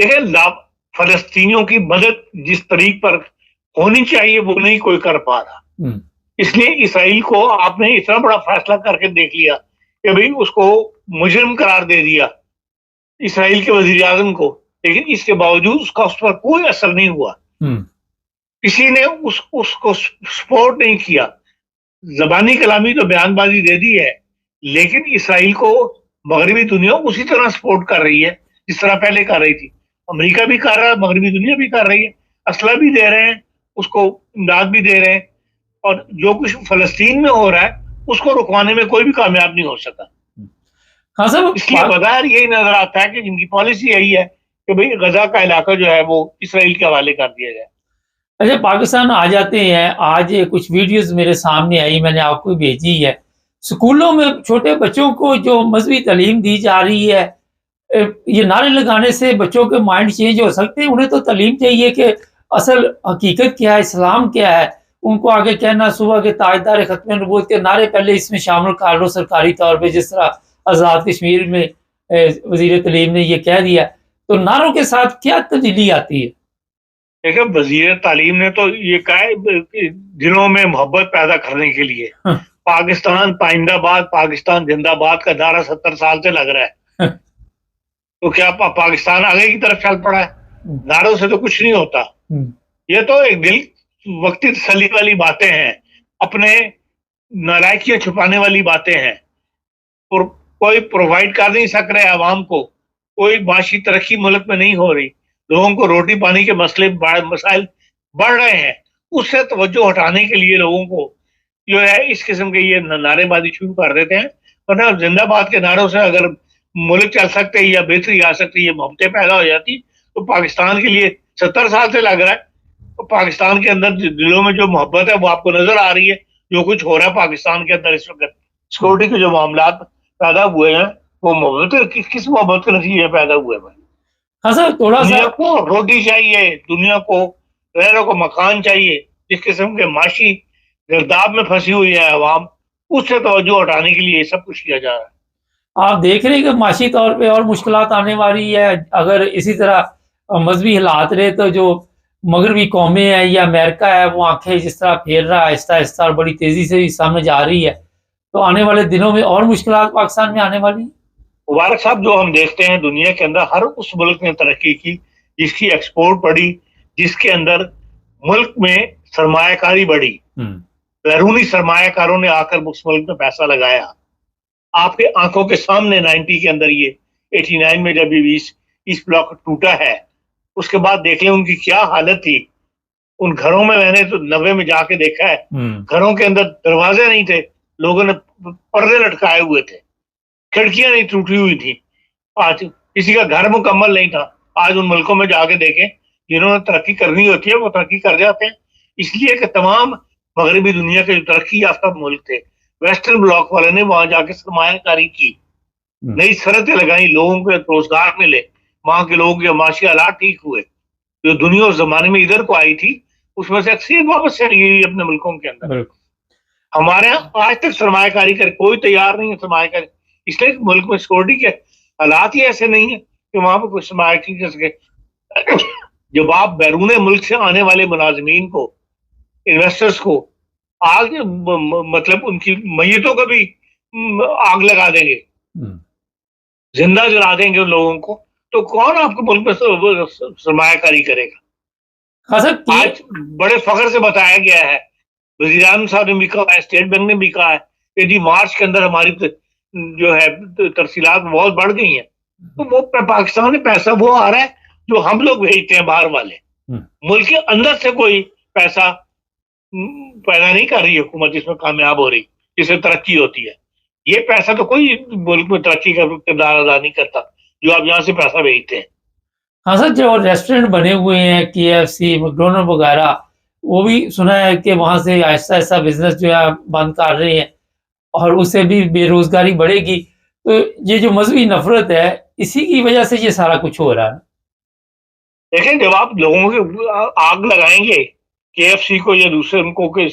دیکھیں فلسطینیوں کی مدد جس طریق پر ہونی چاہیے وہ نہیں کوئی کر پا رہا. اس لیے اسرائیل کو آپ نے اتنا بڑا فیصلہ کر کے دیکھ لیا کہ بھئی اس کو مجرم قرار دے دیا اسرائیل کے وزیر اعظم کو, لیکن اس کے باوجود اس کا اس پر کوئی اثر نہیں ہوا. کسی نے اس کو سپورٹ نہیں کیا. زبانی کلامی تو بیان بازی دے دی ہے, لیکن اسرائیل کو مغربی دنیا اسی طرح سپورٹ کر رہی ہے جس طرح پہلے کر رہی تھی. امریکہ بھی کر رہا ہے, مغربی دنیا بھی کر رہی ہے, اسلحہ بھی دے رہے ہیں, اس کو امداد بھی دے رہے ہیں, اور جو کچھ فلسطین میں ہو رہا ہے اس کو رکوانے میں کوئی بھی کامیاب نہیں ہو سکا. اس لیے بظاہر یہی نظر آتا ہے کہ جن کی پالیسی یہی ہے کہ بھئی غزہ کا علاقہ جو ہے وہ اسرائیل کے حوالے کر دیا جائے. اچھا, پاکستان آ جاتے ہیں. آج کچھ ویڈیوز میرے سامنے آئی, میں نے آپ کو بھیجی ہے. اسکولوں میں چھوٹے بچوں کو جو مذہبی تعلیم دی جا رہی ہے, یہ نعرے لگانے سے بچوں کے مائنڈ چینج ہو سکتے ہیں. انہیں تو تعلیم چاہیے کہ اصل حقیقت کیا ہے, اسلام کیا ہے. ان کو آگے کہنا صبح کے تاجدار ختم نبوت کے نعرے پہلے اس میں شامل کر لو سرکاری طور پہ, جس طرح آزاد کشمیر میں وزیر تعلیم نے یہ کہہ دیا. تو نعروں کے ساتھ کیا تبدیلی آتی ہے؟ دیکھیں, وزیر تعلیم نے تو یہ کہا ہے دلوں میں محبت پیدا کرنے کے لیے پاکستان پائندہ باد, پاکستان زندہ باد کا نعرہ 70 سال سے لگ رہا ہے. تو کیا پاکستان آگے کی طرف چل پڑا ہے؟ نعروں سے تو کچھ نہیں ہوتا. یہ تو ایک دل وقتی تسلی والی باتیں ہیں, اپنے نالائکیاں چھپانے والی باتیں ہیں. کوئی پرووائڈ کر نہیں سک رہے عوام کو, کوئی معاشی ترقی ملک میں نہیں ہو رہی, لوگوں کو روٹی پانی کے مسائل بڑھ رہے ہیں. اس سے توجہ ہٹانے کے لیے لوگوں کو جو ہے اس قسم کے یہ نعرے بازی شروع کر دیتے ہیں. ورنہ زندہ باد کے نعروں سے اگر ملک چل سکتے یا بہتری آ سکتی, یہ محبتیں پیدا ہو جاتی, تو پاکستان کے لیے 70 سال سے لگ رہا ہے. تو پاکستان کے اندر دلوں میں جو محبت ہے وہ آپ کو نظر آ رہی ہے. جو کچھ ہو رہا ہے پاکستان کے اندر اس وقت, سیکورٹی کے جو معاملات پیدا ہوئے ہیں, وہ محبت کس محبت کے نتیجے پیدا ہوئے ہیں. ہاں سر, تھوڑا دنیا کو روٹی چاہیے, دنیا کو رہنے کو مکان چاہیے. جس قسم کے معاشی گرداب میں پھنسی ہوئی ہے عوام, اس سے توجہ ہٹانے کے لیے یہ سب کچھ کیا جا رہا ہے. آپ دیکھ رہے ہیں کہ معاشی طور پہ اور مشکلات آنے والی ہے. اگر اسی طرح مذہبی حالات رہے تو جو مغربی قومیں ہیں یا امریکہ ہے, وہ آنکھیں جس طرح پھیر رہا ہے آہستہ آہستہ اور بڑی تیزی سے سامنے جا رہی ہے, تو آنے والے دنوں میں اور مشکلات پاکستان میں آنے والی ہیں. مبارک صاحب, جو ہم دیکھتے ہیں دنیا کے اندر ہر اس ملک نے ترقی کی جس کی ایکسپورٹ بڑھی, جس کے اندر ملک میں سرمایہ کاری بڑھی, بیرونی سرمایہ کاروں نے آ کر اس ملک میں پیسہ لگایا. آپ کے آنکھوں کے سامنے 90 کے اندر, یہ 89 میں جب یہ ایسٹ بلاک ٹوٹا ہے, اس کے بعد دیکھ لیں ان کی کیا حالت تھی. ان گھروں میں میں نے تو 90 میں جا کے دیکھا ہے, گھروں کے اندر دروازے نہیں تھے, لوگوں نے پردے لٹکائے ہوئے تھے, کھڑکیاں نہیں ٹوٹی ہوئی تھی. آج کسی کا گھر مکمل نہیں تھا. آج ان ملکوں میں جا کے دیکھیں, جنہوں نے ترقی کرنی ہوتی ہے وہ ترقی کر جاتے ہیں. اس لیے کہ تمام مغربی دنیا کے جو ترقی یافتہ ملک تھے, ویسٹرن بلاک والے نے وہاں جا کے سرمایہ کاری کی, نئی صنعتیں لگائیں, لوگوں کو روزگار ملے, وہاں کے لوگوں کے معاشی حالات ٹھیک ہوئے. جو دنیا اس زمانے میں ادھر کو آئی تھی اس میں سے اکثریت واپس چلی گئی اپنے ملکوں کے اندر. ہمارے یہاں آج تک سرمایہ کاری کر کوئی تیار نہیں ہے سرمایہ کاری, اس لیے ملک میں سیکورٹی کے حالات ہی ایسے نہیں ہیں کہ وہاں پہ کوئی سرمایہ کاری کر سکے. جب آپ بیرون ملک سے آنے والے ملازمین کو, انویسٹرز کو آگ مطلب ان کی میتوں کو بھی آگ لگا دیں گے, زندہ جلا دیں گے ان لوگوں کو, تو کون آپ کے ملک میں سرمایہ کاری کرے گا؟ آج بڑے فخر سے بتایا گیا ہے, وزیر اعظم صاحب نے بھی کہا ہے, اسٹیٹ بینک نے بھی کہا ہے کہ جی مارچ کے اندر ہماری جو ہے ترسیلات بہت بڑھ گئی ہیں. تو وہ پاکستان میں پیسہ وہ آ رہا ہے جو ہم لوگ بھیجتے ہیں باہر والے. ملک کے اندر سے کوئی پیسہ پیدا نہیں کر رہی حکومت جس میں کامیاب ہو رہی, جس سے ترقی ہوتی ہے. یہ پیسہ تو کوئی ملک میں ترقی کا کردار ادا نہیں کرتا جو آپ یہاں سے پیسہ بھیجتے ہیں. ہاں سر, جو ریسٹورینٹ بنے ہوئے ہیں KFC, میکڈونلڈ وغیرہ, وہ بھی سنا ہے کہ وہاں سے آہستہ آہستہ بزنس جو ہے بند کر رہے ہیں, اور اس سے بھی بے روزگاری بڑھے گی. تو یہ جو مذہبی نفرت ہے, اسی کی وجہ سے یہ سارا کچھ ہو رہا ہے. دیکھیں, جب آپ لوگوں کے آگ لگائیں گے KFC کو یا دوسرے ان کو کہ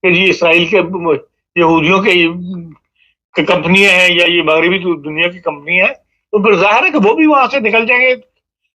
جی اسرائیل کے یہودیوں کے کمپنیاں ہیں یا یہ مغربی دنیا کی کمپنی ہے, تو پھر ظاہر ہے کہ وہ بھی وہاں سے نکل جائیں گے.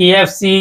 KFC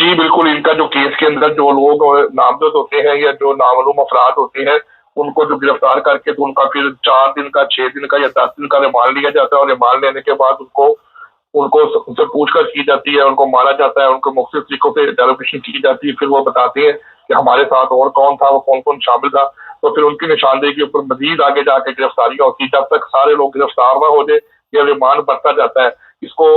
جی بالکل، ان کا جو کیس کے اندر جو لوگ نامزد ہوتے ہیں یا جو نامعلوم افراد ہوتے ہیں ان کو جو گرفتار کر کے تو ان کا پھر 4 دن کا 6 دن کا یا 10 دن کا ریمانڈ لیا جاتا ہے، اور ریمانڈ لینے کے بعد ان کو ان سے پوچھ گچھ کی جاتی ہے، ان کو مارا جاتا ہے، ان کو مختلف طریقوں سے انٹروگیشن کی جاتی ہے، پھر وہ بتاتے ہیں کہ ہمارے ساتھ اور کون تھا، وہ کون کون شامل تھا، تو پھر ان کی نشاندہی کے اوپر مزید آگے جا کے گرفتاریاں ہوتی ہیں، جب تک سارے لوگ گرفتار نہ ہو جائے یا ریمانڈ بڑھتا جاتا ہے، اس کو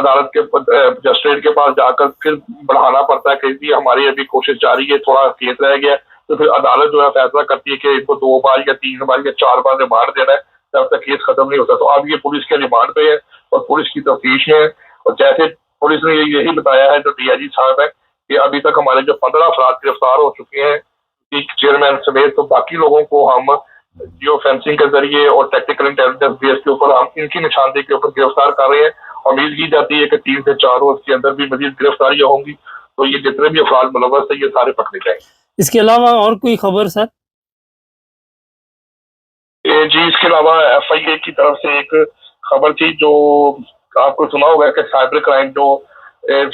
عدالت کے مجسٹریٹ کے پاس جا کر پھر بڑھانا پڑتا ہے کہ جی ہماری ابھی کوشش جاری ہے، تھوڑا کیس رہ گیا، تو پھر عدالت جو ہے فیصلہ کرتی ہے کہ ان کو 2 بار یا 3 بار یا 4 بار ریمانڈ دینا ہے جب تک کیس ختم نہیں ہوتا۔ تو اب یہ پولیس کے ریمانڈ پہ ہے اور پولیس کی تفتیش ہے، اور جیسے پولیس نے یہی بتایا ہے جو ڈی آئی جی صاحب ہے کہ ابھی تک ہمارے جو 15 افراد گرفتار ہو چکے ہیں ایک چیئرمین سمیت، تو باقی لوگوں کو ہم جیو فینسنگ کے ذریعے اور ٹیکنیکل انٹیلیجنس بیس کے اوپر ہم ان کی نشاندہی کے اوپر گرفتار کر رہے ہیں۔ امید کی جاتی ہے کہ 3 سے 4 روز کے اندر بھی مزید گرفتاریاں ہوں گی، تو یہ جتنے بھی افراد ملوث ہیں یہ سارے پکڑے جائیں گے۔ اس کے علاوہ اور کوئی خبر سر؟ جی اس کے علاوہ ایف آئی اے کی طرف سے ایک خبر تھی جو آپ کو سنا ہوگا کہ سائبر کرائم جو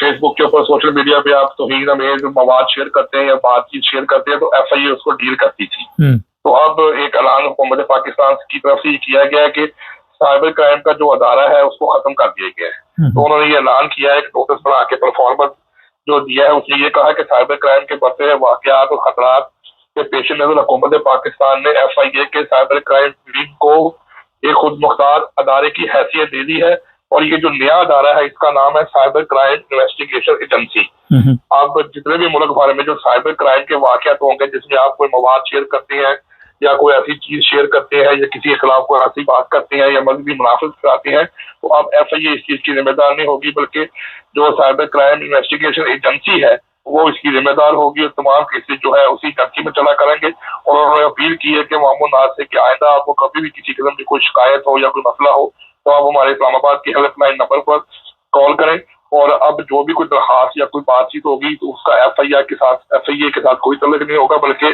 فیس بک کے اوپر سوشل میڈیا پہ آپ توہین امیز مواد شیئر کرتے ہیں یا بات چیت شیئر کرتے ہیں تو ایف آئی اے اس کو ڈیل کرتی تھی۔ تو اب ایک اعلان حکومت پاکستان کی طرف سے یہ کیا گیا ہے کہ سائبر کرائم کا جو ادارہ ہے اس کو ختم کر دیا گیا ہے۔ تو انہوں نے یہ اعلان کیا ہے کہ نوٹس بنا کے پرفارمنس جو دیا ہے اس نے یہ کہا کہ سائبر کرائم کے بڑھتے ہوئے واقعات اور خطرات کے پیش نظر حکومت پاکستان نے ایف آئی اے کے سائبر کرائم ٹیم کو ایک خود مختار ادارے کی حیثیت دے دی ہے، اور یہ جو نیا ادارہ ہے اس کا نام ہے سائبر کرائم انویسٹیگیشن ایجنسی۔ اب جتنے بھی ملک بھر میں جو سائبر کرائم کے واقعات ہوں گے جس میں آپ کوئی مواد شیئر کرتے ہیں یا کوئی ایسی چیز شیئر کرتے ہیں یا کسی کے خلاف کوئی ایسی بات کرتے ہیں یا مذہبی منافذ کراتے ہیں، تو اب ایف آئی اے اس چیز کی ذمہ دار نہیں ہوگی بلکہ جو سائبر کرائم انویسٹیگیشن ایجنسی ہے وہ اس کی ذمہ دار ہوگی، اور تمام کیسز جو ہے اسی ایجنسی میں چلا کریں گے۔ اور انہوں نے اپیل کی ہے کہ معمول ناز سے کہ آئندہ آپ کو کبھی بھی کسی قسم کی کوئی شکایت ہو یا کوئی مسئلہ ہو تو آپ ہمارے اسلام آباد کی ہیلپ لائن نمبر پر کال کریں، اور اب جو بھی کوئی درخواست یا کوئی بات چیت ہوگی تو اس کا ایف آئی اے کے ساتھ کوئی تعلق نہیں ہوگا، بلکہ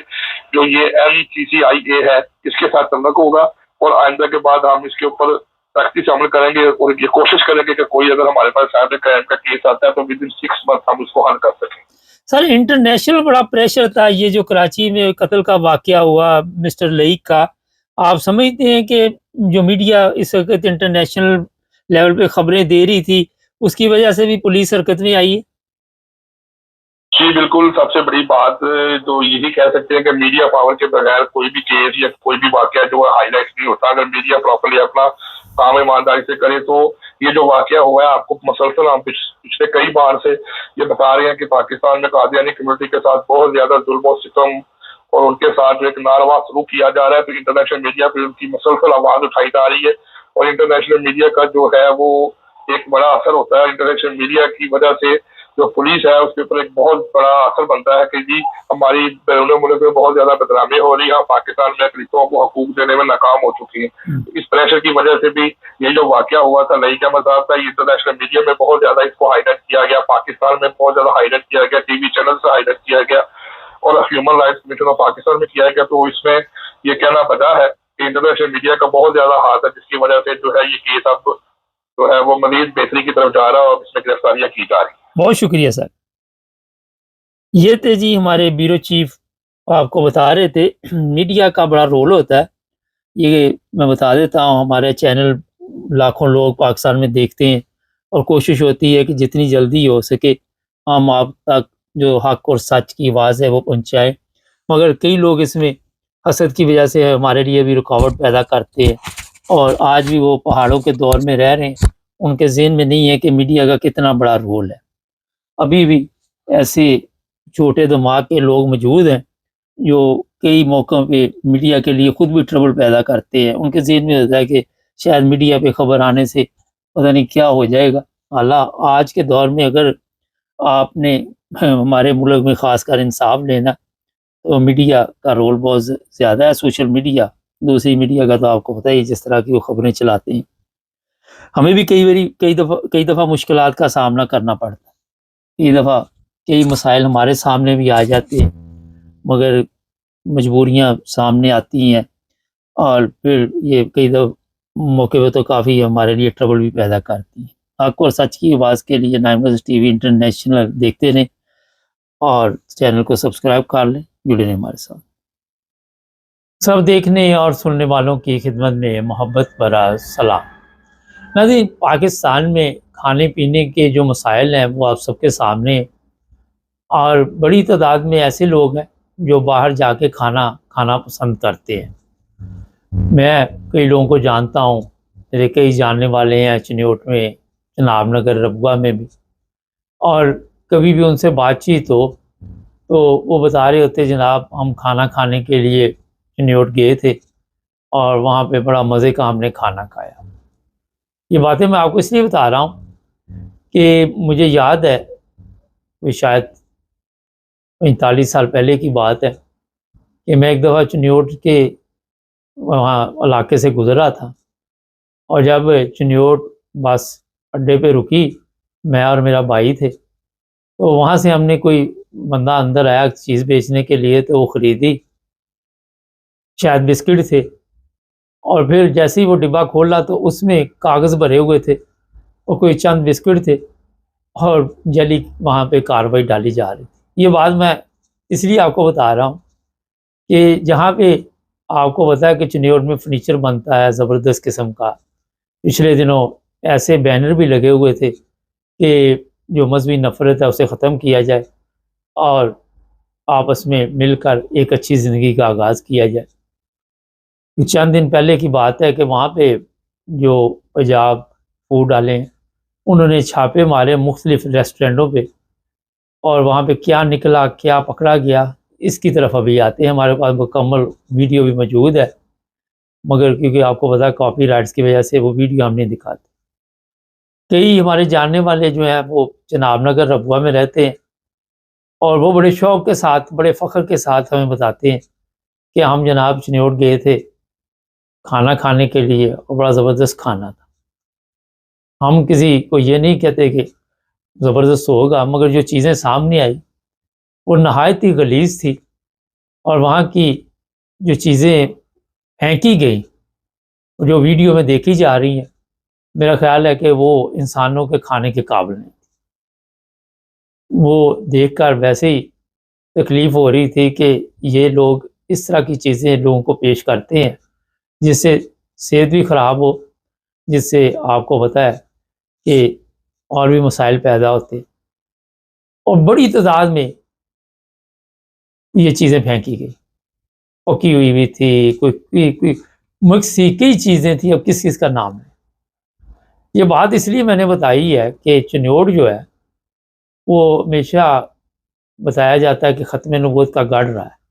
جو یہ این سی سی آئی اے ہے اس کے ساتھ تعلق ہوگا، اور آئندہ کے بعد ہم اس کے اوپر سختی سے عمل کریں گے اور یہ کوشش کریں گے کہ کوئی اگر ہمارے پاس سائبر کرائم کا کیس آتا ہے تو ود ان 6 months ہم اس کو حل کر سکیں۔ سر انٹرنیشنل بڑا پریشر تھا، یہ جو کراچی میں قتل کا واقعہ ہوا مسٹر لئیک کا، آپ سمجھتے ہیں کہ جو میڈیا اس وقت انٹرنیشنل لیول پہ خبریں دے رہی تھی اس کی وجہ سے بھی پولیس حرکت میں آئی ہے؟ جی بالکل، سب سے بڑی بات تو یہی کہہ سکتے ہیں کہ میڈیا پاور کے بغیر کوئی بھی کیس یا کوئی بھی واقعہ جو ہے ہائی لائٹ نہیں ہوتا۔ اگر میڈیا پراپرلی اپنا کام ایمانداری سے کرے تو یہ جو واقعہ ہوا ہے آپ کو مسلسل ہم پچھلے کئی بار سے یہ بتا رہے ہیں کہ پاکستان میں قادیانی کمیونٹی کے ساتھ بہت زیادہ ظلم و ستم اور ان کے ساتھ جو ایک ناروا سلوک کیا جا رہا ہے، تو انٹرنیشنل میڈیا پہ ان کی مسلسل آواز اٹھائی جا رہی ہے، اور انٹرنیشنل میڈیا کا جو ہے وہ ایک بڑا اثر ہوتا ہے۔ انٹرنیشنل میڈیا کی وجہ سے جو پولیس ہے اس کے اوپر ایک بہت بڑا اثر بنتا ہے کہ جی ہماری بیرون ملک میں بہت زیادہ بدنامی ہو رہی ہے، پاکستان میں اقلیتوں کو حقوق دینے میں ناکام ہو چکی ہیں۔ اس پریشر کی وجہ سے بھی یہ جو واقعہ ہوا تھا لئیک احمد صاحب کا، یہ انٹرنیشنل میڈیا میں بہت زیادہ اس کو ہائی لائٹ کیا گیا، پاکستان میں بہت زیادہ ہائی لائٹ کیا گیا، ٹی وی چینل سے ہائی لائٹ کیا گیا، اور human rights commission of Pakistan میں کیا گیا۔ تو اس میں یہ کہنا بجا ہے کہ انٹرنیشنل میڈیا کا بہت زیادہ ہاتھ ہے، جس کی وجہ سے جو ہے یہ کیس اب جو ہے وہ مزید بہتری کی طرف جا رہا ہے اور اس میں گرفتاریاں کی جا رہی ہیں۔ بہت شکریہ سر۔ یہ تھے جی ہمارے بیورو چیف، آپ کو بتا رہے تھے میڈیا کا بڑا رول ہوتا ہے۔ یہ میں بتا دیتا ہوں، ہمارے چینل لاکھوں لوگ پاکستان میں دیکھتے ہیں اور کوشش ہوتی ہے کہ جتنی جلدی ہو سکے ہم آپ تک جو حق اور سچ کی آواز ہے وہ پہنچائیں، مگر کئی لوگ اس میں حسد کی وجہ سے ہمارے لیے بھی رکاوٹ پیدا کرتے ہیں، اور آج بھی وہ پہاڑوں کے دور میں رہ رہے ہیں، ان کے ذہن میں نہیں ہے کہ میڈیا کا کتنا بڑا رول ہے۔ ابھی بھی ایسے چھوٹے دماغ کے لوگ موجود ہیں جو کئی موقعوں پہ میڈیا کے لیے خود بھی ٹربل پیدا کرتے ہیں۔ ان کے ذہن میں ہوتا ہے کہ شاید میڈیا پہ خبر آنے سے پتہ نہیں کیا ہو جائے گا۔ حالانکہ آج کے دور میں اگر آپ نے ہمارے ملک میں خاص کر انصاف لینا تو میڈیا کا رول بہت زیادہ ہے۔ سوشل میڈیا، دوسری میڈیا کا تو آپ کو پتہ ہی جس طرح کی وہ خبریں چلاتے ہیں، ہمیں بھی کئی دفعہ مشکلات کا سامنا کرنا پڑتا ہے، کئی دفعہ کئی مسائل ہمارے سامنے بھی آ جاتے ہیں، مگر مجبوریاں سامنے آتی ہیں، اور پھر یہ کئی دفعہ موقع پہ تو کافی ہمارے لیے ٹربل بھی پیدا کرتی ہیں۔ حق اور سچ کی آواز کے لیے 9 ٹی وی انٹرنیشنل دیکھتے رہیں۔ اور چینل کو سبسکرائب کر لیں، جڑے رہیں ہمارے ساتھ۔ سب دیکھنے اور سننے والوں کی خدمت میں محبت بھرا سلام۔ ناظرین، پاکستان میں کھانے پینے کے جو مسائل ہیں وہ آپ سب کے سامنے ہیں، اور بڑی تعداد میں ایسے لوگ ہیں جو باہر جا کے کھانا پسند کرتے ہیں۔ میں کئی لوگوں کو جانتا ہوں، میرے کئی جاننے والے ہیں چنیوٹ میں، جناب نگر، ربوہ میں بھی، اور کبھی بھی ان سے بات چیت ہو تو وہ بتا رہے ہوتے جناب ہم کھانا کھانے کے لیے چنیوٹ گئے تھے اور وہاں پہ بڑا مزے کا ہم نے کھانا کھایا۔ یہ باتیں میں آپ کو اس لیے بتا رہا ہوں کہ مجھے یاد ہے کہ شاید 45 سال پہلے کی بات ہے کہ میں ایک دفعہ چنیوٹ کے وہاں علاقے سے گزرا تھا، اور جب چنیوٹ بس اڈے پہ رکی، میں اور میرا بھائی تھے، تو وہاں سے ہم نے کوئی بندہ اندر آیا چیز بیچنے کے لیے، تو وہ خریدی، شاید بسکٹ تھے، اور پھر جیسے ہی وہ ڈبہ کھولا تو اس میں کاغذ بھرے ہوئے تھے اور کوئی چند بسکٹ تھے، اور جلی وہاں پہ کارروائی ڈالی جا رہی تھی۔ یہ بات میں اس لیے آپ کو بتا رہا ہوں کہ جہاں پہ آپ کو پتا ہے کہ چنیوٹ میں فرنیچر بنتا ہے زبردست قسم کا، پچھلے دنوں ایسے بینر بھی لگے ہوئے تھے کہ جو مذہبی نفرت ہے اسے ختم کیا جائے اور آپس میں مل کر ایک اچھی زندگی کا آغاز کیا جائے۔ چند دن پہلے کی بات ہے کہ وہاں پہ جو پنجاب فوڈ والے ہیں انہوں نے چھاپے مارے مختلف ریسٹورینٹوں پہ، اور وہاں پہ کیا نکلا، کیا پکڑا گیا، اس کی طرف ابھی آتے ہیں۔ ہمارے پاس مکمل ویڈیو بھی موجود ہے، مگر کیونکہ آپ کو پتا ہے کاپی رائٹس کی وجہ سے وہ ویڈیو ہم نہیں دکھاتے۔ کئی ہمارے جاننے والے جو ہیں وہ جناب نگر ربوہ میں رہتے ہیں، اور وہ بڑے شوق کے ساتھ، بڑے فخر کے ساتھ ہمیں بتاتے ہیں کہ ہم جناب چنیوٹ گئے تھے کھانا کھانے کے لیے، اور بڑا زبردست کھانا تھا۔ ہم کسی کو یہ نہیں کہتے کہ زبردست ہوگا، مگر جو چیزیں سامنے آئی وہ نہایت ہی غلیظ تھی، اور وہاں کی جو چیزیں پھینکی گئیں جو ویڈیو میں دیکھی جا رہی ہیں، میرا خیال ہے کہ وہ انسانوں کے کھانے کے قابل نہیں۔ وہ دیکھ کر ویسے ہی تکلیف ہو رہی تھی کہ یہ لوگ اس طرح کی چیزیں لوگوں کو پیش کرتے ہیں جس سے صحت بھی خراب ہو، جس سے آپ کو پتہ ہے کہ اور بھی مسائل پیدا ہوتے، اور بڑی تعداد میں یہ چیزیں پھینکی گئی، پکی ہوئی بھی تھی، کوئی مکس تھی، کئی چیزیں تھیں، اب کس کا نام ہے۔ یہ بات اس لیے میں نے بتائی ہے کہ چنیوٹ جو ہے وہ ہمیشہ بتایا جاتا ہے کہ ختم نبوت کا گڑھ رہا ہے،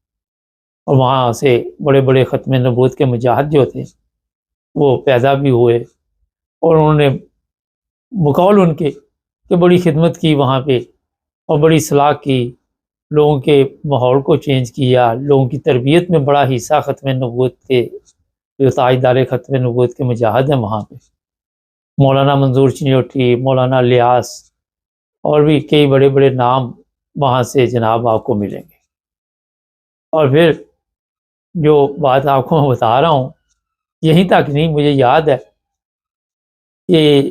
اور وہاں سے بڑے بڑے ختم نبوت کے مجاہد جو تھے وہ پیدا بھی ہوئے، اور انہوں نے بقول ان کے کہ بڑی خدمت کی وہاں پہ، اور بڑی اصلاح کی، لوگوں کے ماحول کو چینج کیا، لوگوں کی تربیت میں بڑا حصہ ختم نبوت کے جو تاجدار ختم نبوت کے مجاہد ہیں وہاں پہ، مولانا منظور چنیوٹی، مولانا الیاس، اور بھی کئی بڑے بڑے نام وہاں سے جناب آپ کو ملیں گے۔ اور پھر جو بات آپ کو میں بتا رہا ہوں یہیں تک نہیں، مجھے یاد ہے کہ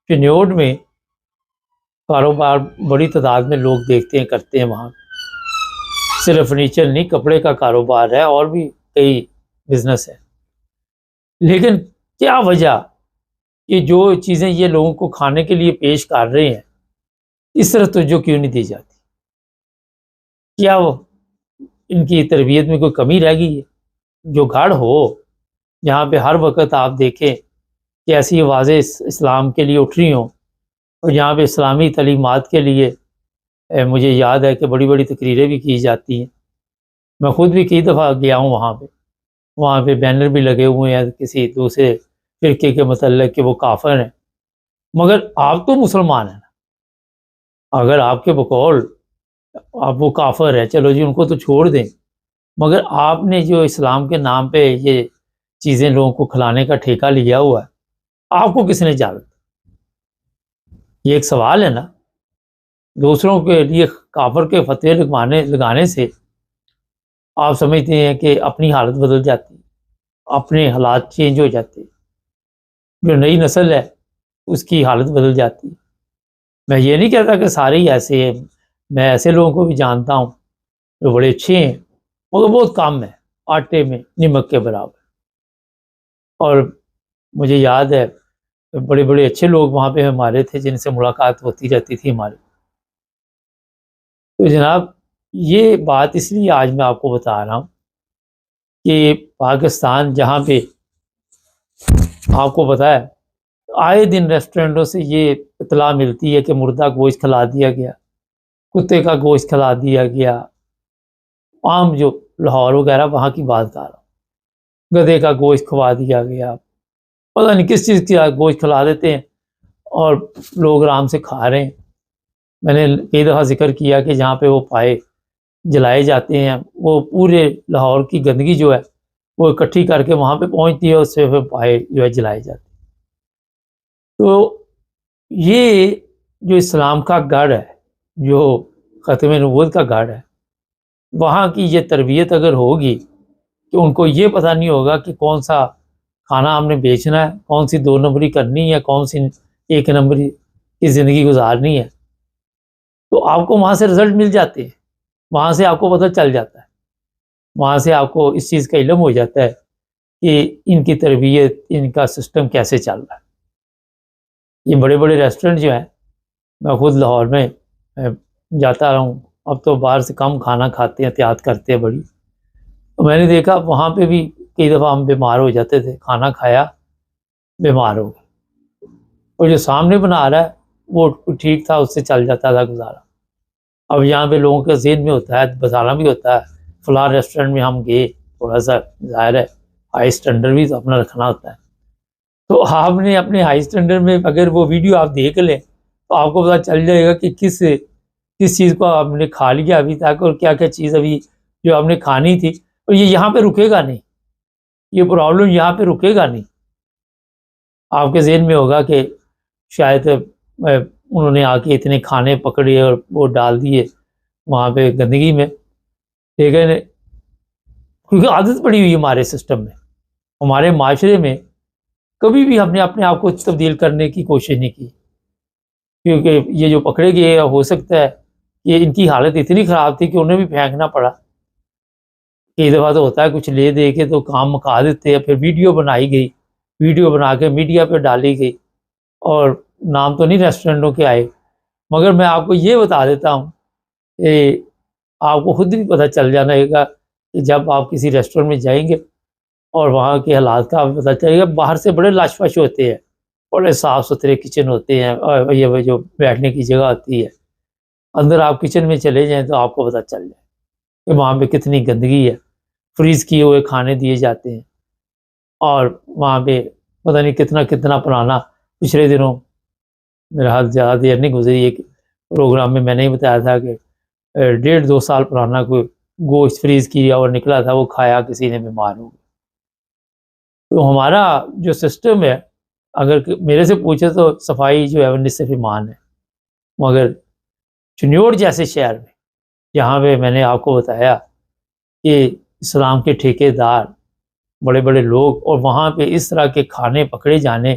چنیوٹ میں کاروبار بڑی تعداد میں لوگ دیکھتے ہیں، کرتے ہیں وہاں، صرف فرنیچر نہیں، کپڑے کا کاروبار ہے، اور بھی کئی بزنس ہے، لیکن کیا وجہ کہ جو چیزیں یہ لوگوں کو کھانے کے لیے پیش کر رہے ہیں اس طرح توجہ کیوں نہیں دی جاتی؟ کیا وہ ان کی تربیت میں کوئی کمی رہ گئی ہے؟ جو گھر ہو جہاں پہ ہر وقت آپ دیکھیں کہ ایسی آوازیں اسلام کے لیے اٹھ رہی ہوں، اور جہاں پہ اسلامی تعلیمات کے لیے مجھے یاد ہے کہ بڑی بڑی تقریریں بھی کی جاتی ہیں۔ میں خود بھی کئی دفعہ گیا ہوں وہاں پہ بینر بھی لگے ہوئے ہیں کسی دوسرے فرقے کے متعلق کہ وہ کافر ہیں، مگر آپ تو مسلمان ہیں، اگر آپ کے بقول آپ وہ کافر ہے، چلو جی ان کو تو چھوڑ دیں، مگر آپ نے جو اسلام کے نام پہ یہ چیزیں لوگوں کو کھلانے کا ٹھیکہ لیا ہوا ہے، آپ کو کس نے اجازت؟ یہ ایک سوال ہے نا۔ دوسروں کے لیے کافر کے فتوے لگانے سے آپ سمجھتے ہیں کہ اپنی حالت بدل جاتی، اپنے حالات چینج ہو جاتے، جو نئی نسل ہے اس کی حالت بدل جاتی۔ میں یہ نہیں کہتا کہ سارے ہی ایسے ہیں، میں ایسے لوگوں کو بھی جانتا ہوں جو بڑے اچھے ہیں، مگر بہت کم ہے، آٹے میں نمک کے برابر. اور مجھے یاد ہے بڑے بڑے اچھے لوگ وہاں پہ ہمارے تھے جن سے ملاقات ہوتی رہتی تھی ہماری. تو جناب یہ بات اس لیے آج میں آپ کو بتا رہا ہوں کہ پاکستان جہاں پہ آپ کو پتہ ہے آئے دن ریسٹورینٹوں سے یہ اطلاع ملتی ہے کہ مردہ گوشت کھلا دیا گیا، کتے کا گوشت کھلا دیا گیا. عام جو لاہور وغیرہ وہاں کی بات کر رہا ہوں، گدھے کا گوشت کھوا دیا گیا، پتہ نہیں کس چیز کا گوشت کھلا دیتے ہیں اور لوگ آرام سے کھا رہے ہیں. میں نے کئی دفعہ ذکر کیا کہ جہاں پہ وہ پائے جلائے جاتے ہیں وہ پورے لاہور کی گندگی جو ہے وہ اکٹھی کر کے وہاں پہ پہنچتی ہے، اس سے پھر پائے جو ہے جلائے جاتے ہیں. تو یہ جو اسلام کا گڑھ ہے، جو ختم نبوت کا گڑھ ہے، وہاں کی یہ تربیت اگر ہوگی کہ ان کو یہ پتہ نہیں ہوگا کہ کون سا کھانا ہم نے بیچنا ہے، کون سی 2 نمبری کرنی ہے، کون سی 1 نمبری کی زندگی گزارنی ہے، تو آپ کو وہاں سے رزلٹ مل جاتے ہیں، وہاں سے آپ کو پتہ چل جاتا ہے، وہاں سے آپ کو اس چیز کا علم ہو جاتا ہے کہ ان کی تربیت، ان کا سسٹم کیسے چل رہا ہے. یہ بڑے بڑے ریسٹورنٹ جو ہیں، میں خود لاہور میں جاتا رہا ہوں، اب تو باہر سے کم کھانا کھاتے ہیں، احتیاط کرتے ہیں بڑی. تو میں نے دیکھا وہاں پہ بھی کئی دفعہ ہم بیمار ہو جاتے تھے، کھانا کھایا بیمار ہو گئے، اور جو سامنے بنا رہا ہے وہ ٹھیک تھا، اس سے چل جاتا تھا گزارا. اب یہاں پہ لوگوں کے ذہن میں ہوتا ہے، بتانا بھی ہوتا ہے، فلاں ریسٹورنٹ میں ہم گئے، تھوڑا سا ظاہر ہے ہائی اسٹینڈرڈ بھی تو اپنا رکھنا ہوتا ہے. تو آپ نے اپنے ہائی اسٹینڈرڈ میں اگر وہ ویڈیو آپ دیکھ لیں تو آپ کو پتہ چل جائے گا کہ کس چیز کو آپ نے کھا لیا ابھی تک اور کیا کیا چیز ابھی جو آپ نے کھانی تھی. اور یہ یہاں پہ رکے گا نہیں، یہ پرابلم یہاں پہ رکے گا نہیں. آپ کے ذہن میں ہوگا کہ شاید انہوں نے آ کے اتنے کھانے پکڑے اور وہ ڈال دیے وہاں پہ گندگی میں، لیکن کیونکہ عادت پڑی ہوئی ہمارے سسٹم میں، ہمارے معاشرے میں کبھی بھی ہم نے اپنے آپ کو تبدیل کرنے کی کوشش نہیں کی، کیونکہ یہ جو پکڑے گئے ہو سکتا ہے کہ ان کی حالت اتنی خراب تھی کہ انہیں بھی پھینکنا پڑا. کئی دفعہ تو ہوتا ہے کچھ لے دے کے تو کام مکا دیتے ہیں، پھر ویڈیو بنائی گئی، ویڈیو بنا کے میڈیا پہ ڈالی گئی، اور نام تو نہیں ریسٹورنٹوں کے آئے، مگر میں آپ کو یہ بتا دیتا ہوں کہ آپ کو خود بھی پتہ چل جانا گا کہ جب آپ کسی ریسٹورنٹ میں جائیں گے اور وہاں کے حالات کا آپ پتہ چلے گا. باہر سے بڑے لاش فش ہوتے ہیں، بڑے صاف ستھرے کچن ہوتے ہیں، اور یہ جو بیٹھنے کی جگہ ہوتی ہے، اندر آپ کچن میں چلے جائیں تو آپ کو پتہ چل جائے کہ وہاں پہ کتنی گندگی ہے. فریز کیے ہوئے کھانے دیے جاتے ہیں، اور وہاں پہ پتہ نہیں کتنا پرانا. پچھلے دنوں میرا حال زیادہ دیر نہیں گزری، ایک پروگرام میں نے ہی بتایا تھا کہ 1.5-2 سال پرانا کوئی گوشت فریز کیا اور نکلا تھا، وہ کھایا کسی نے بیمار ہو گیا. تو ہمارا جو سسٹم ہے، اگر میرے سے پوچھے تو صفائی جو ہے وہ نصف ایمان ہے. مگر چنیوڑ جیسے شہر میں جہاں پہ میں نے آپ کو بتایا کہ اسلام کے ٹھیکیدار بڑے بڑے لوگ، اور وہاں پہ اس طرح کے کھانے پکڑے جانے،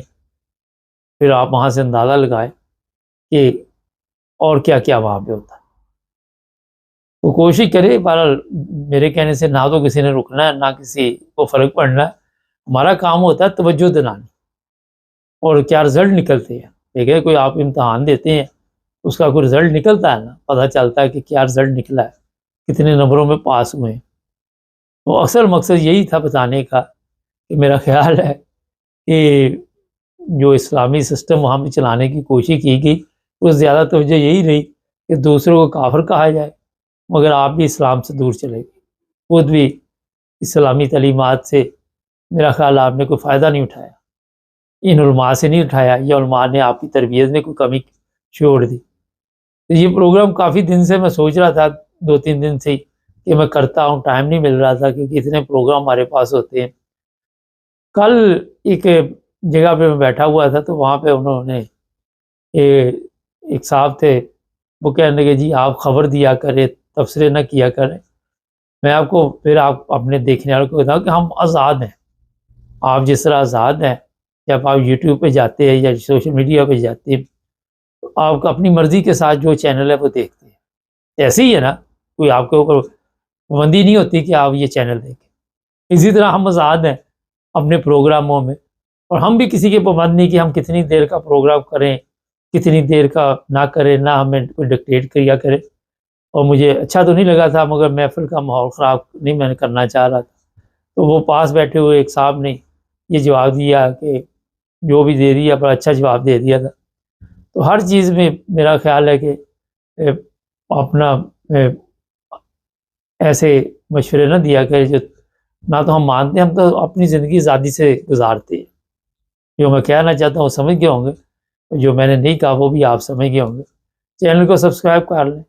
پھر آپ وہاں سے اندازہ لگائیں کہ اور کیا کیا وہاں پہ ہوتا ہے. تو کوشش کرے، بہرحال میرے کہنے سے نہ تو کسی نے رکنا ہے، نہ کسی کو فرق پڑنا ہے. ہمارا کام ہوتا ہے توجہ دلانی، اور کیا رزلٹ نکلتے ہیں. دیکھیں کوئی آپ امتحان دیتے ہیں، اس کا کوئی رزلٹ نکلتا ہے نا، پتہ چلتا ہے کہ کیا رزلٹ نکلا ہے، کتنے نمبروں میں پاس ہوئے ہیں. تو اصل مقصد یہی تھا بتانے کا کہ میرا خیال ہے کہ جو اسلامی سسٹم وہاں پہ چلانے کی کوشش کی گئی، اس زیادہ توجہ یہی رہی کہ دوسروں کو کافر کہا جائے، مگر آپ بھی اسلام سے دور چلے گئے. خود بھی اسلامی تعلیمات سے میرا خیال آپ نے کوئی فائدہ نہیں اٹھایا، ان علماء سے نہیں اٹھایا، یہ علماء نے آپ کی تربیت میں کوئی کمی چھوڑ دی. تو یہ پروگرام کافی دن سے میں سوچ رہا تھا، 2-3 دن سے کہ میں کرتا ہوں، ٹائم نہیں مل رہا تھا کیونکہ اتنے پروگرام ہمارے پاس ہوتے ہیں. کل ایک جگہ پہ میں بیٹھا ہوا تھا تو وہاں پہ انہوں نے ایک صاحب تھے، وہ کہنے لگے جی آپ خبر دیا کریں، تبصرے نہ کیا کریں. میں آپ کو پھر آپ اپنے دیکھنے والوں کو بتاؤں کہ ہم آزاد ہیں. آپ جس طرح آزاد ہیں، جب آپ یوٹیوب پہ جاتے ہیں یا سوشل میڈیا پہ جاتے ہیں تو آپ کو اپنی مرضی کے ساتھ جو چینل ہے وہ دیکھتے ہیں. ایسے ہی ہے نا، کوئی آپ کے اوپر پابندی نہیں ہوتی کہ آپ یہ چینل دیکھیں. اسی طرح ہم آزاد ہیں اپنے پروگراموں میں، اور ہم بھی کسی کے پابند نہیں کہ ہم کتنی دیر کا پروگرام کریں، کتنی دیر کا نہ کریں، نہ ہمیں کوئی ڈکٹیٹ کیا کرے. اور مجھے اچھا تو نہیں لگا تھا، مگر محفل کا ماحول خراب نہیں میں نے کرنا چاہ رہا تھا. تو وہ پاس بیٹھے ہوئے ایک صاحب نے یہ جواب دیا کہ جو بھی دے دیا بڑا اچھا جواب دے دیا تھا. تو ہر چیز میں میرا خیال ہے کہ اپنا ایسے مشورے نہ دیا کرے جو نہ تو ہم مانتے ہیں، ہم تو اپنی زندگی آزادی سے گزارتے ہیں. جو میں کہنا چاہتا ہوں سمجھ گئے ہوں گے، جو میں نے نہیں کہا وہ بھی آپ سمجھ گئے ہوں گے. چینل کو سبسکرائب کر لیں.